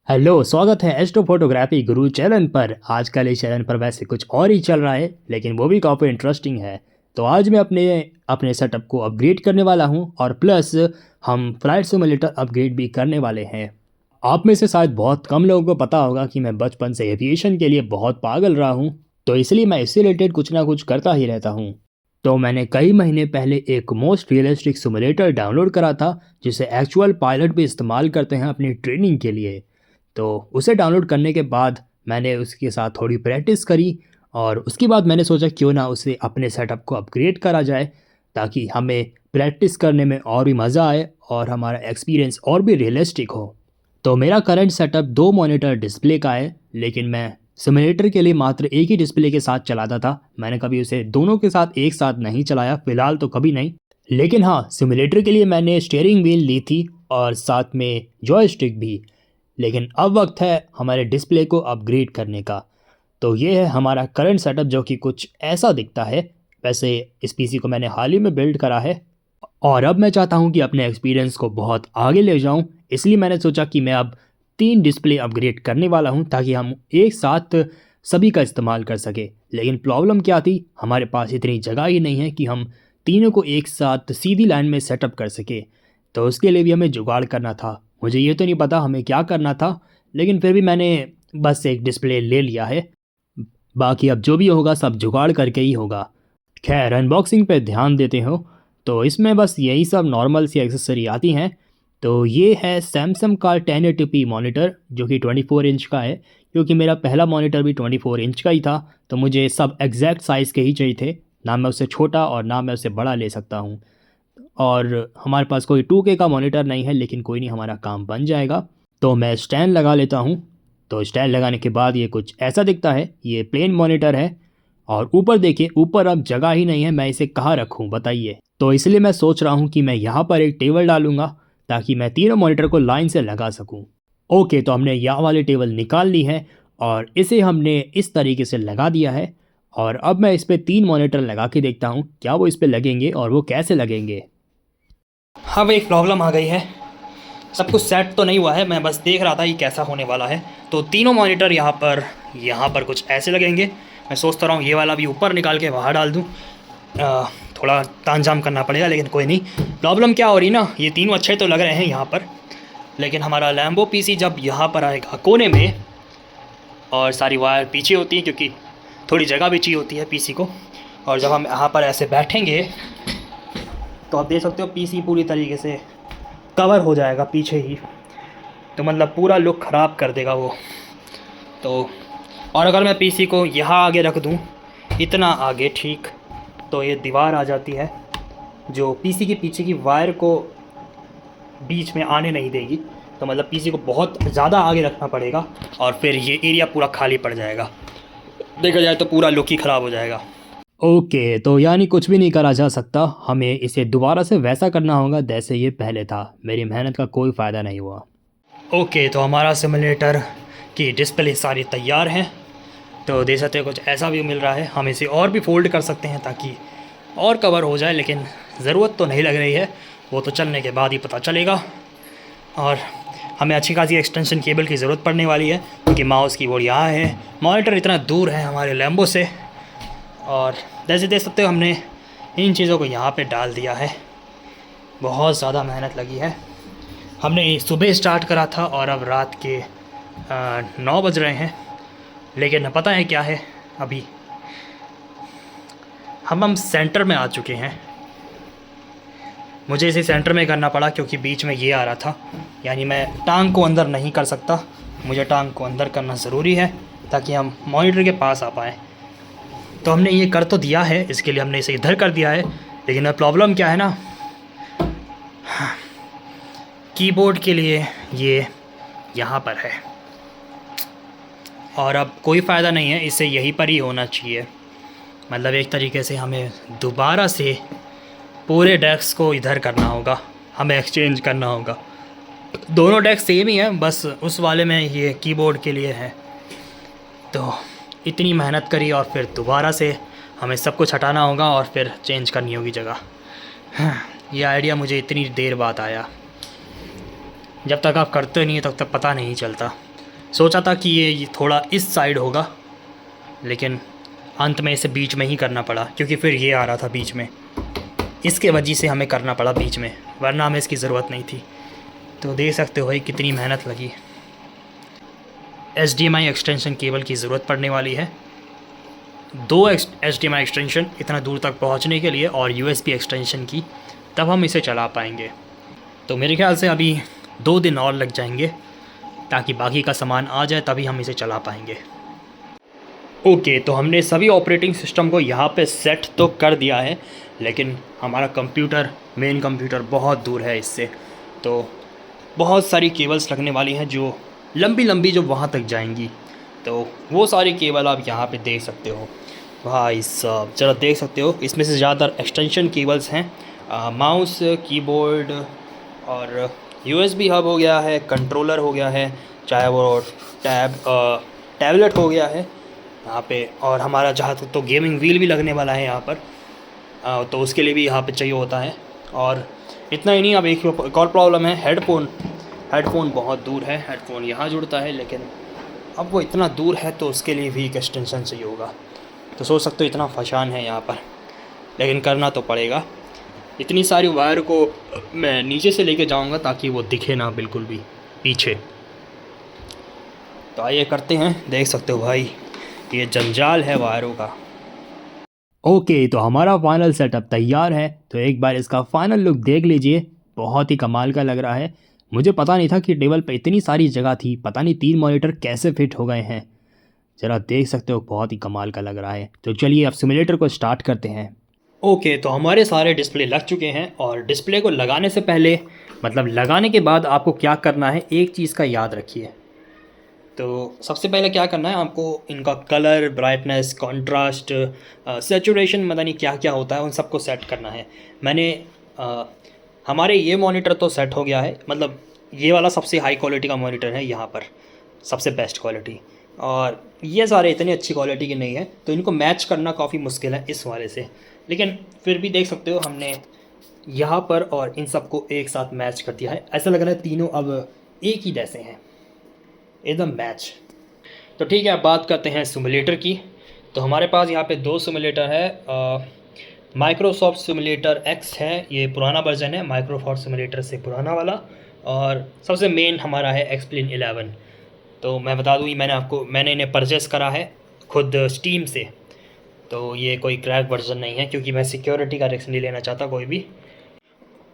Hello, स्वागत है astro photography गुरु channel पर। आजकल इस चैनल पर वैसे कुछ और ही चल रहा है, लेकिन वो भी काफ़ी इंटरेस्टिंग है। तो आज मैं अपने अपने सेटअप को अपग्रेड करने वाला हूं और प्लस हम फ्लाइट सिमुलेटर अपग्रेड भी करने वाले हैं। आप में से शायद बहुत कम लोगों को पता होगा कि मैं बचपन से एविएशन के लिए बहुत पागल रहा हूं, तो इसलिए मैं इससे रिलेटेड कुछ ना कुछ करता ही रहता हूं। तो मैंने कई महीने पहले एक मोस्ट रियलिस्टिक सिमुलेटर डाउनलोड करा था, जिसे एक्चुअल पायलट भी इस्तेमाल करते हैं अपनी ट्रेनिंग के लिए। तो उसे डाउनलोड करने के बाद मैंने उसके साथ थोड़ी प्रैक्टिस करी और उसके बाद मैंने सोचा क्यों ना उसे अपने सेटअप को अपग्रेड करा जाए, ताकि हमें प्रैक्टिस करने में और भी मज़ा आए और हमारा एक्सपीरियंस और भी रियलिस्टिक हो। तो मेरा करंट सेटअप 2 मॉनिटर डिस्प्ले का है, लेकिन मैं सिमुलेटर के लिए मात्र एक ही डिस्प्ले के साथ चलाता था। मैंने कभी उसे दोनों के साथ एक साथ नहीं चलाया, फ़िलहाल तो कभी नहीं। लेकिन हाँ, सिमुलेटर के लिए मैंने स्टीयरिंग व्हील ली थी और साथ में जॉयस्टिक भी। लेकिन अब वक्त है हमारे डिस्प्ले को अपग्रेड करने का। तो ये है हमारा करंट सेटअप, जो कि कुछ ऐसा दिखता है। वैसे इस पीसी को मैंने हाल ही में बिल्ड करा है और अब मैं चाहता हूँ कि अपने एक्सपीरियंस को बहुत आगे ले जाऊँ, इसलिए मैंने सोचा कि मैं अब 3 डिस्प्ले अपग्रेड करने वाला हूँ, ताकि हम एक साथ सभी का इस्तेमाल कर सके। लेकिन प्रॉब्लम क्या थी, हमारे पास इतनी जगह ही नहीं है कि हम तीनों को एक साथ सीधी लाइन में सेटअप कर सके। तो उसके लिए भी हमें जुगाड़ करना था। मुझे ये तो नहीं पता हमें क्या करना था, लेकिन फिर भी मैंने बस एक डिस्प्ले ले लिया है। बाकी अब जो भी होगा सब जुगाड़ करके ही होगा। खैर, अनबॉक्सिंग पे ध्यान देते हो तो इसमें बस यही सब नॉर्मल सी एक्सेसरी आती हैं। तो ये है सैमसंग का 1080p मॉनिटर, जो कि 24 इंच का है। क्योंकि मेरा पहला मॉनिटर भी 24 इंच का ही था, तो मुझे सब एग्जैक्ट साइज़ के ही चाहिए थे। ना मैं उससे छोटा और ना मैं उससे बड़ा ले सकता हूँ। और हमारे पास कोई 2K का मॉनिटर नहीं है, लेकिन कोई नहीं, हमारा काम बन जाएगा। तो मैं स्टैंड लगा लेता हूँ। तो स्टैंड लगाने के बाद ये कुछ ऐसा दिखता है। ये प्लेन मॉनिटर है और ऊपर देखिए, ऊपर अब जगह ही नहीं है, मैं इसे कहाँ रखूँ बताइए। तो इसलिए मैं सोच रहा हूँ कि मैं यहाँ पर एक टेबल डालूँगा, ताकि मैं तीनों मॉनिटर को लाइन से लगा सकूँ। ओके, तो हमने यहाँ वाली टेबल निकाल ली है और इसे हमने इस तरीके से लगा दिया है। और अब मैं इस पर 3 मॉनिटर लगा के देखता हूँ क्या वो इस पर लगेंगे और वो कैसे लगेंगे। हाँ भाई, एक प्रॉब्लम आ गई है। सब कुछ सेट तो नहीं हुआ है, मैं बस देख रहा था ये कैसा होने वाला है। तो तीनों मॉनिटर यहाँ पर कुछ ऐसे लगेंगे। मैं सोचता रहा हूँ ये वाला भी ऊपर निकाल के बाहर डाल दूँ। थोड़ा तामझाम करना पड़ेगा, लेकिन कोई नहीं। प्रॉब्लम क्या हो रही ना, ये तीनों अच्छे तो लग रहे हैं यहाँ पर, लेकिन हमारा लैम्बो पीसी जब यहाँ पर आएगा कोने में, और सारी वायर पीछे होती है क्योंकि थोड़ी जगह भी चाहिए होती है पीसी को, और जब हम यहाँ पर ऐसे बैठेंगे तो आप देख सकते हो पीसी पूरी तरीके से कवर हो जाएगा पीछे ही। तो मतलब पूरा लुक ख़राब कर देगा वो। तो और अगर मैं पीसी को यहाँ आगे रख दूँ, इतना आगे ठीक, तो ये दीवार आ जाती है जो पीसी के पीछे की वायर को बीच में आने नहीं देगी। तो मतलब पीसी को बहुत ज़्यादा आगे रखना पड़ेगा और फिर ये एरिया पूरा खाली पड़ जाएगा। देखा जाए तो पूरा लुक ही ख़राब हो जाएगा। ओके, तो यानी कुछ भी नहीं करा जा सकता, हमें इसे दोबारा से वैसा करना होगा जैसे ये पहले था। मेरी मेहनत का कोई फ़ायदा नहीं हुआ। ओके, तो हमारा सिमुलेटर की डिस्प्ले सारी तैयार हैं। तो देख सकते हो कुछ ऐसा व्यू मिल रहा है। हम इसे और भी फोल्ड कर सकते हैं ताकि और कवर हो जाए, लेकिन ज़रूरत तो नहीं लग रही है, वो तो चलने के बाद ही पता चलेगा। और हमें अच्छी खासी एक्सटेंशन केबल की ज़रूरत पड़ने वाली है, क्योंकि माउस कीबोर्ड यहाँ है, मॉनिटर इतना दूर है हमारे लैम्बो से। और जैसे देख सकते हो हमने इन चीज़ों को यहाँ पे डाल दिया है। बहुत ज़्यादा मेहनत लगी है। हमने सुबह स्टार्ट करा था और अब रात के 9 बज रहे हैं। लेकिन पता है क्या है, अभी हम सेंटर में आ चुके हैं। मुझे इसे सेंटर में करना पड़ा क्योंकि बीच में ये आ रहा था, यानी मैं टांग को अंदर नहीं कर सकता। मुझे टांग को अंदर करना ज़रूरी है ताकि हम मॉनिटर के पास आ पाएँ। तो हमने ये कर तो दिया है, इसके लिए हमने इसे इधर कर दिया है। लेकिन अब प्रॉब्लम क्या है ना, कीबोर्ड के लिए ये यहाँ पर है और अब कोई फ़ायदा नहीं है, इसे यहीं पर ही होना चाहिए। मतलब एक तरीके से हमें दोबारा से पूरे डेस्क को इधर करना होगा, हमें एक्सचेंज करना होगा। दोनों डेस्क सेम ही हैं, बस उस वाले में ये कीबोर्ड के लिए है। तो इतनी मेहनत करी और फिर दोबारा से हमें सब कुछ हटाना होगा और फिर चेंज करनी होगी जगह। ये आइडिया मुझे इतनी देर बाद आया। जब तक आप करते नहीं तब तक पता नहीं चलता। सोचा था कि ये थोड़ा इस साइड होगा, लेकिन अंत में इसे बीच में ही करना पड़ा क्योंकि फिर ये आ रहा था बीच में, इसके वजह से हमें करना पड़ा बीच में, वरना हमें इसकी ज़रूरत नहीं थी। तो देख सकते हो भाई कितनी मेहनत लगी। HDMI एक्सटेंशन केबल की ज़रूरत पड़ने वाली है, 2 HDMI एक्सटेंशन इतना दूर तक पहुंचने के लिए और USB एक्सटेंशन की, तब हम इसे चला पाएंगे। तो मेरे ख्याल से अभी 2 दिन और लग जाएंगे ताकि बाकी का सामान आ जाए, तभी हम इसे चला पाएंगे। ओके, तो हमने सभी ऑपरेटिंग सिस्टम को यहाँ पे सेट तो कर दिया है, लेकिन हमारा कंप्यूटर, मेन कंप्यूटर बहुत दूर है इससे, तो बहुत सारी केबल्स लगने वाली हैं जो लंबी लंबी जो वहाँ तक जाएंगी। तो वो सारी केबल आप यहाँ पे देख सकते हो भाई साहब, ज़रा देख सकते हो। इसमें से ज़्यादातर एक्सटेंशन केबल्स हैं, माउस, कीबोर्ड और USB हब हो गया है, कंट्रोलर हो गया है, चाहे वो टैबलेट हो गया है यहाँ पे, और हमारा जहाँ तक तो गेमिंग व्हील भी लगने वाला है यहाँ पर, तो उसके लिए भी यहाँ पे चाहिए होता है। और इतना ही नहीं, अब एक और प्रॉब्लम है, हेडफ़ोन बहुत दूर है, हेडफ़ोन यहाँ जुड़ता है, लेकिन अब वो इतना दूर है तो उसके लिए भी एक एक्सटेंशन चाहिए होगा। तो सोच सकते हो इतना फशान है यहाँ पर, लेकिन करना तो पड़ेगा। इतनी सारी वायर को मैं नीचे से लेके जाऊँगा ताकि वो दिखे ना बिल्कुल भी पीछे। तो आइए करते हैं, देख सकते हो भाई ये जंजाल है वायरों का। ओके, तो हमारा फाइनल सेटअप तैयार है, तो एक बार इसका फाइनल लुक देख लीजिए। बहुत ही कमाल का लग रहा है। मुझे पता नहीं था कि टेबल पे इतनी सारी जगह थी, पता नहीं 3 मॉनिटर कैसे फिट हो गए हैं। ज़रा देख सकते हो, बहुत ही कमाल का लग रहा है। तो चलिए अब सिमुलेटर को स्टार्ट करते हैं। ओके, तो हमारे सारे डिस्प्ले लग चुके हैं, और डिस्प्ले को लगाने से पहले, मतलब लगाने के बाद आपको क्या करना है, एक चीज़ का याद रखिए। तो सबसे पहले क्या करना है आपको, इनका कलर, ब्राइटनेस, कॉन्ट्रास्ट, सैचुरेशन, पता नहीं क्या क्या होता है, उन सबको सेट करना है। मैंने हमारे ये मॉनिटर तो सेट हो गया है, मतलब ये वाला सबसे हाई क्वालिटी का मॉनिटर है यहाँ पर, सबसे बेस्ट क्वालिटी, और ये सारे इतनी अच्छी क्वालिटी के नहीं है, तो इनको मैच करना काफ़ी मुश्किल है इस वाले से। लेकिन फिर भी देख सकते हो हमने यहाँ पर और इन सबको एक साथ मैच कर दिया है। ऐसा लग रहा है तीनों अब एक ही जैसे हैं, एकदम मैच। तो ठीक है, अब बात करते हैं सिमुलेटर की। तो हमारे पास यहाँ पे 2 सिमुलेटर है। माइक्रोसॉफ्ट सिमुलेटर X है, ये पुराना वर्जन है, माइक्रोसॉफ्ट सिमुलेटर से पुराना वाला, और सबसे मेन हमारा है एक्सप्लेन 11। तो मैं बता दूँ, मैंने इन्हें परचेस करा है खुद स्टीम से, तो ये कोई क्रैक वर्जन नहीं है, क्योंकि मैं सिक्योरिटी का रिस्क नहीं लेना चाहता कोई भी।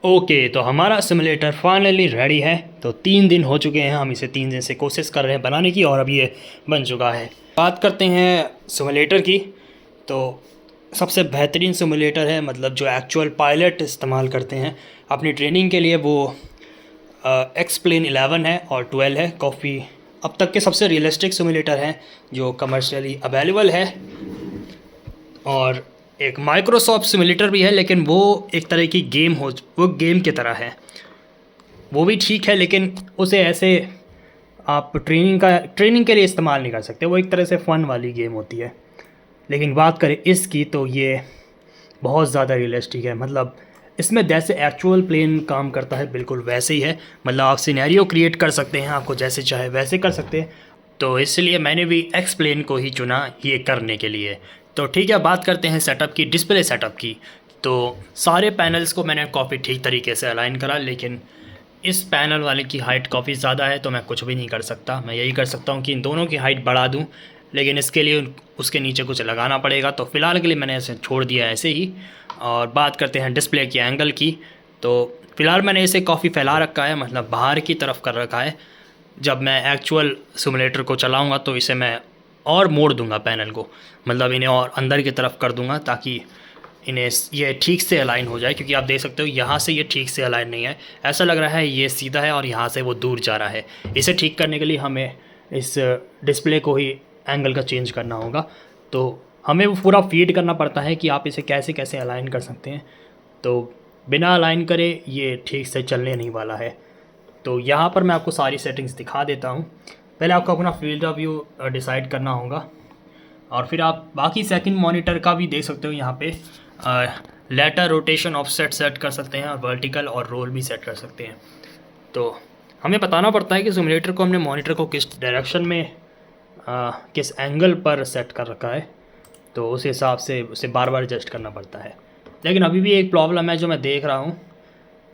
ओके, तो हमारा सिमुलेटर फाइनली रेडी है। तो 3 दिन हो चुके हैं, हम इसे 3 दिन से कोशिश कर रहे हैं बनाने की, और अब ये बन चुका है। बात करते हैं सिमुलेटर की, तो सबसे बेहतरीन सिमुलेटर है, मतलब जो एक्चुअल पायलट इस्तेमाल करते हैं अपनी ट्रेनिंग के लिए, वो एक्सप्लेन 11 है और 12 है। काफ़ी अब तक के सबसे रियलिस्टिक सिमुलेटर हैं जो कमर्शियली अवेलेबल है। और एक माइक्रोसॉफ्ट सिमुलेटर भी है, लेकिन वो एक तरह की वो गेम की तरह है, वो भी ठीक है, लेकिन उसे ऐसे आप ट्रेनिंग के लिए इस्तेमाल नहीं कर सकते, वो एक तरह से फ़न वाली गेम होती है। लेकिन बात करें इसकी, तो ये बहुत ज़्यादा रियलिस्टिक है, मतलब इसमें जैसे एक्चुअल प्लेन काम करता है बिल्कुल वैसे ही है, मतलब आप सिनेरियो क्रिएट कर सकते हैं, आपको जैसे चाहे वैसे कर सकते हैं। तो इसलिए मैंने भी एक्सप्लेन को ही चुना ये करने के लिए। तो ठीक है, बात करते हैं सेटअप की, डिस्प्ले सेटअप की। तो सारे पैनल्स को मैंने काफ़ी ठीक तरीके से अलाइन करा, लेकिन इस पैनल वाले की हाइट काफ़ी ज़्यादा है, तो मैं कुछ भी नहीं कर सकता। मैं यही कर सकता हूँ कि इन दोनों की हाइट बढ़ा दूँ, लेकिन इसके लिए उसके नीचे कुछ लगाना पड़ेगा। तो फ़िलहाल के लिए मैंने इसे छोड़ दिया ऐसे ही। और बात करते हैं डिस्प्ले की एंगल की, तो फ़िलहाल मैंने इसे काफ़ी फैला रखा है, मतलब बाहर की तरफ कर रखा है। जब मैं एक्चुअल सिमुलेटर को चलाऊँगा तो इसे मैं और मोड़ दूंगा पैनल को, मतलब इन्हें और अंदर की तरफ कर दूंगा, ताकि इन्हें ये ठीक से अलाइन हो जाए। क्योंकि आप देख सकते हो यहाँ से ये ठीक से अलाइन नहीं है, ऐसा लग रहा है ये सीधा है और यहाँ से वो दूर जा रहा है। इसे ठीक करने के लिए हमें इस डिस्प्ले को ही एंगल का चेंज करना होगा। तो हमें वो पूरा फीड करना पड़ता है कि आप इसे कैसे कैसे अलाइन कर सकते हैं। तो बिना अलाइन करे ये ठीक से चलने नहीं वाला है। तो यहाँ पर मैं आपको सारी सेटिंग्स दिखा देता हूँ। पहले आपको अपना फील्ड ऑफ व्यू डिसाइड करना होगा, और फिर आप बाकी सेकंड मॉनिटर का भी देख सकते हो। यहाँ पे लेटर, रोटेशन, ऑफसेट सेट कर सकते हैं, और वर्टिकल और रोल भी सेट कर सकते हैं। तो हमें बताना पड़ता है कि सिमुलेटर को हमने मॉनिटर को किस डायरेक्शन में किस एंगल पर सेट कर रखा है, तो उस हिसाब से उसे बार बार एडजस्ट करना पड़ता है। लेकिन अभी भी एक प्रॉब्लम है जो मैं देख रहा हूँ।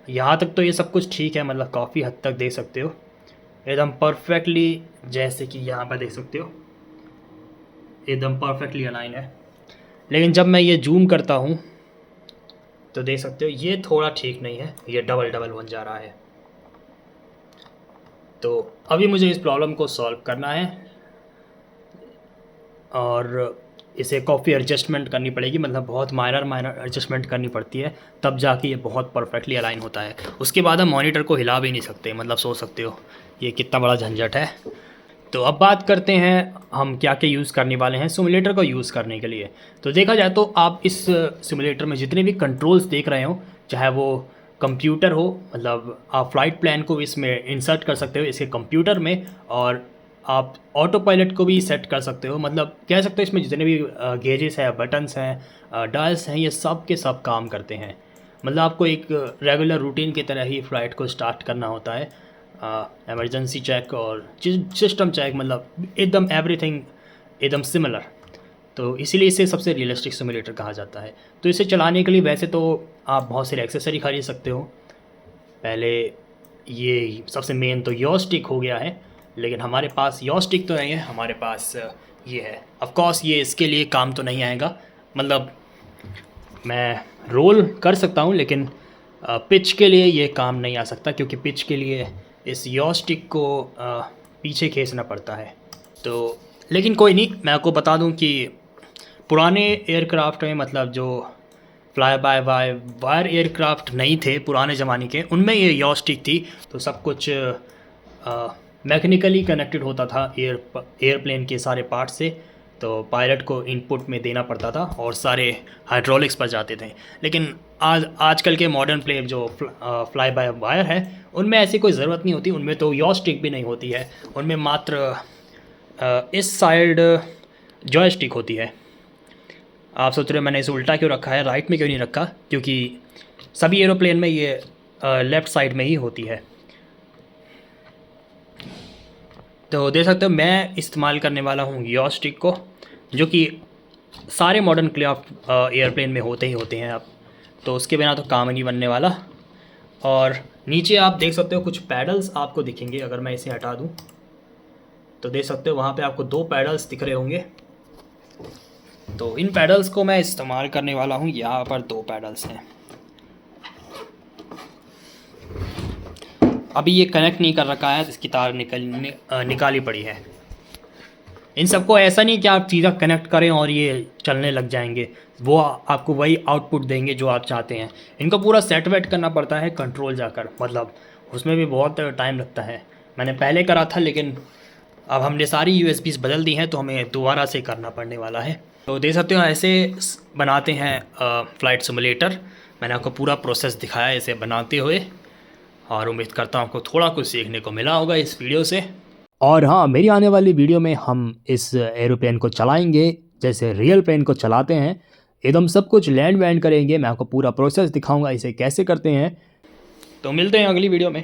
यहाँ तक तो ये सब कुछ ठीक है, मतलब काफ़ी हद तक देख सकते हो एकदम परफेक्टली, जैसे कि यहाँ पर देख सकते हो एकदम परफेक्टली अलाइन है। लेकिन जब मैं ये जूम करता हूँ तो देख सकते हो ये थोड़ा ठीक नहीं है, ये डबल डबल बन जा रहा है। तो अभी मुझे इस प्रॉब्लम को सॉल्व करना है और इसे काफ़ी एडजस्टमेंट करनी पड़ेगी, मतलब बहुत माइनर एडजस्टमेंट करनी पड़ती है, तब जाके ये बहुत परफेक्टली अलाइन होता है। उसके बाद हम मॉनिटर को हिला भी नहीं सकते, मतलब सोच सकते हो ये कितना बड़ा झंझट है। तो अब बात करते हैं हम क्या क्या यूज़ करने वाले हैं सिमुलेटर को यूज़ करने के लिए। तो देखा जाए तो आप इस सिमुलेटर में जितने भी कंट्रोल्स देख रहे हो, चाहे वो कंप्यूटर हो, मतलब आप फ्लाइट प्लान को इसमें इंसर्ट कर सकते हो इसके कंप्यूटर में, और आप ऑटो पायलट को भी सेट कर सकते हो। मतलब कह सकते हो इसमें जितने भी गेजेस हैं, बटन्स हैं, डायल्स हैं, ये सब के सब काम करते हैं। मतलब आपको एक रेगुलर रूटीन की तरह ही फ़्लाइट को स्टार्ट करना होता है, इमरजेंसी चेक और सिस्टम चेक, मतलब एकदम एवरीथिंग एकदम सिमिलर। तो इसीलिए इसे सबसे रियलिस्टिक सिमुलेटर कहा जाता है। तो इसे चलाने के लिए वैसे तो आप बहुत सारे एक्सेसरी खरीद सकते हो। पहले ये सबसे मेन तो जॉयस्टिक हो गया है, लेकिन हमारे पास जॉयस्टिक तो नहीं है, हमारे पास ये है। ऑफ कोर्स ये इसके लिए काम तो नहीं आएगा, मतलब मैं रोल कर सकता हूँ, लेकिन पिच के लिए ये काम नहीं आ सकता, क्योंकि पिच के लिए इस जॉयस्टिक को पीछे खींचना पड़ता है। तो लेकिन कोई नहीं, मैं आपको बता दूं कि पुराने एयरक्राफ्ट में, मतलब जो फ्लाई बाय वायर एयरक्राफ्ट नहीं थे पुराने ज़माने के, उनमें ये जॉयस्टिक थी। तो सब कुछ मैकेनिकली कनेक्टेड होता था एयरप्लेन के सारे पार्ट से, तो पायलट को इनपुट में देना पड़ता था और सारे हाइड्रोलिक्स पर जाते थे। लेकिन आजकल के मॉडर्न प्लेन जो फ्लाई बाय वायर है, उनमें ऐसी कोई ज़रूरत नहीं होती, उनमें तो जॉयस्टिक भी नहीं होती है, उनमें मात्र इस साइड जॉयस्टिक होती है। आप सोच रहे हो मैंने इसे उल्टा क्यों रखा है, राइट में क्यों नहीं रखा, क्योंकि सभी एरोप्लेन में ये लेफ़्ट साइड में ही होती है। तो देख सकते हो मैं इस्तेमाल करने वाला हूँ जॉयस्टिक को, जो कि सारे मॉडर्न क्राफ्ट एयरप्लेन में होते ही होते हैं अब, तो उसके बिना तो काम नहीं बनने वाला। और नीचे आप देख सकते हो कुछ पैडल्स आपको दिखेंगे, अगर मैं इसे हटा दूँ तो देख सकते हो वहाँ पे आपको 2 पैडल्स दिख रहे होंगे। तो इन पैडल्स को मैं इस्तेमाल करने वाला हूँ, यहाँ पर 2 पैडल्स हैं। अभी ये कनेक्ट नहीं कर रखा है, इसकी तार निकाली पड़ी है। इन सबको ऐसा नहीं कि आप सीधा कनेक्ट करें और ये चलने लग जाएंगे, वो आपको वही आउटपुट देंगे जो आप चाहते हैं। इनको पूरा सेट वेट करना पड़ता है कंट्रोल जाकर, मतलब उसमें भी बहुत टाइम लगता है। मैंने पहले करा था, लेकिन अब हमने सारी यूएसबीज़ बदल दी हैं, तो हमें दोबारा से करना पड़ने वाला है। तो देख सकते हो ऐसे बनाते हैं फ़्लाइट सिमुलेटर। मैंने आपको पूरा प्रोसेस दिखाया है इसे बनाते हुए, और उम्मीद करता हूँ आपको थोड़ा कुछ सीखने को मिला होगा इस वीडियो से। और हाँ, मेरी आने वाली वीडियो में हम इस एरोप्लेन को चलाएंगे जैसे रियल प्लेन को चलाते हैं, एकदम सब कुछ लैंड वैंड करेंगे। मैं आपको पूरा प्रोसेस दिखाऊंगा इसे कैसे करते हैं। तो मिलते हैं अगली वीडियो में।